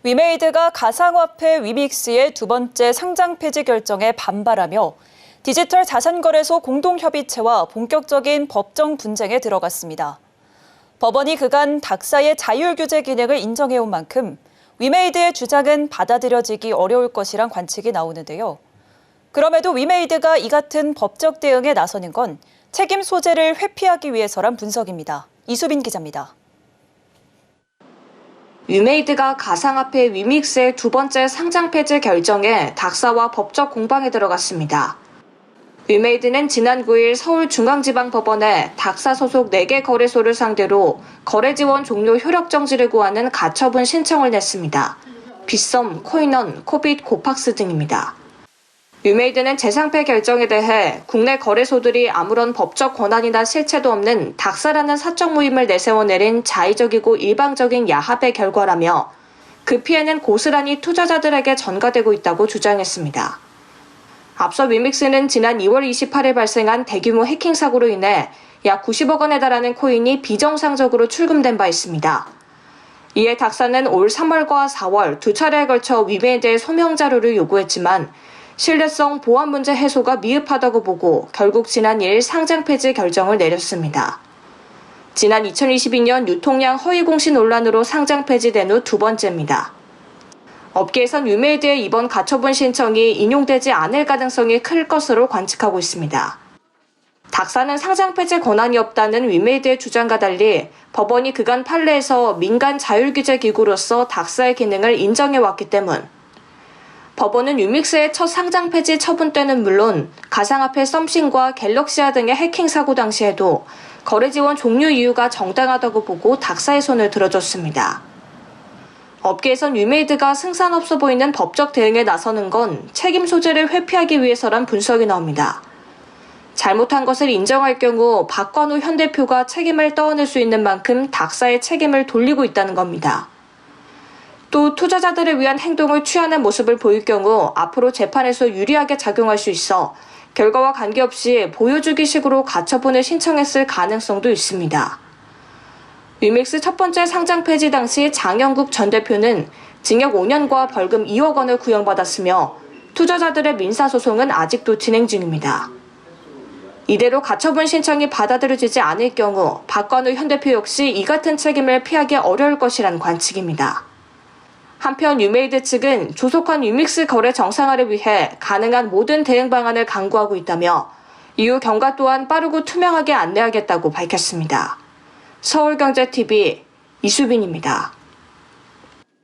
위메이드가 가상화폐 위믹스의 두 번째 상장 폐지 결정에 반발하며 디지털 자산거래소 공동협의체와 본격적인 법정 분쟁에 들어갔습니다. 법원이 그간 닥사의 자율규제 기능을 인정해온 만큼 위메이드의 주장은 받아들여지기 어려울 것이란 관측이 나오는데요. 그럼에도 위메이드가 이 같은 법적 대응에 나서는 건 책임 소재를 회피하기 위해서란 분석입니다. 이수빈 기자입니다. 위메이드가 가상화폐 위믹스의 두 번째 상장 폐지 결정에 닥사와 법적 공방에 들어갔습니다. 위메이드는 지난 9일 서울중앙지방법원에 닥사 소속 4개 거래소를 상대로 거래 지원 종료 효력 정지를 구하는 가처분 신청을 냈습니다. 빗썸, 코인원, 코빗, 고팍스 등입니다. 위메이드는 재상폐 결정에 대해 국내 거래소들이 아무런 법적 권한이나 실체도 없는 닥사라는 사적 모임을 내세워 내린 자의적이고 일방적인 야합의 결과라며 그 피해는 고스란히 투자자들에게 전가되고 있다고 주장했습니다. 앞서 위믹스는 지난 2월 28일 발생한 대규모 해킹 사고로 인해 약 90억 원에 달하는 코인이 비정상적으로 출금된 바 있습니다. 이에 닥사는 올 3월과 4월 두 차례에 걸쳐 위메이드의 소명 자료를 요구했지만 신뢰성 보안 문제 해소가 미흡하다고 보고 결국 지난 2일 상장 폐지 결정을 내렸습니다. 지난 2022년 유통량 허위 공시 논란으로 상장 폐지된 후 두 번째입니다. 업계에선 위메이드의 이번 가처분 신청이 인용되지 않을 가능성이 클 것으로 관측하고 있습니다. 닥사는 상장 폐지 권한이 없다는 위메이드의 주장과 달리 법원이 그간 판례에서 민간 자율규제 기구로서 닥사의 기능을 인정해왔기 때문 법원은 위믹스의 첫 상장 폐지 처분 때는 물론 가상화폐 썸씽과 갤럭시아 등의 해킹 사고 당시에도 거래 지원 종료 이유가 정당하다고 보고 닥사의 손을 들어줬습니다. 업계에선 위메이드가 승산 없어 보이는 법적 대응에 나서는 건 책임 소재를 회피하기 위해서란 분석이 나옵니다. 잘못한 것을 인정할 경우 박관우 현 대표가 책임을 떠안을 수 있는 만큼 닥사의 책임을 돌리고 있다는 겁니다. 또 투자자들을 위한 행동을 취하는 모습을 보일 경우 앞으로 재판에서 유리하게 작용할 수 있어 결과와 관계없이 보여주기식으로 가처분을 신청했을 가능성도 있습니다. 위믹스 첫 번째 상장 폐지 당시 장영국 전 대표는 징역 5년과 벌금 2억 원을 구형받았으며 투자자들의 민사소송은 아직도 진행 중입니다. 이대로 가처분 신청이 받아들여지지 않을 경우 박관우 현 대표 역시 이 같은 책임을 피하기 어려울 것이란 관측입니다. 한편 위메이드 측은 조속한 위믹스 거래 정상화를 위해 가능한 모든 대응 방안을 강구하고 있다며 이후 경과 또한 빠르고 투명하게 안내하겠다고 밝혔습니다. 서울경제TV 이수빈입니다.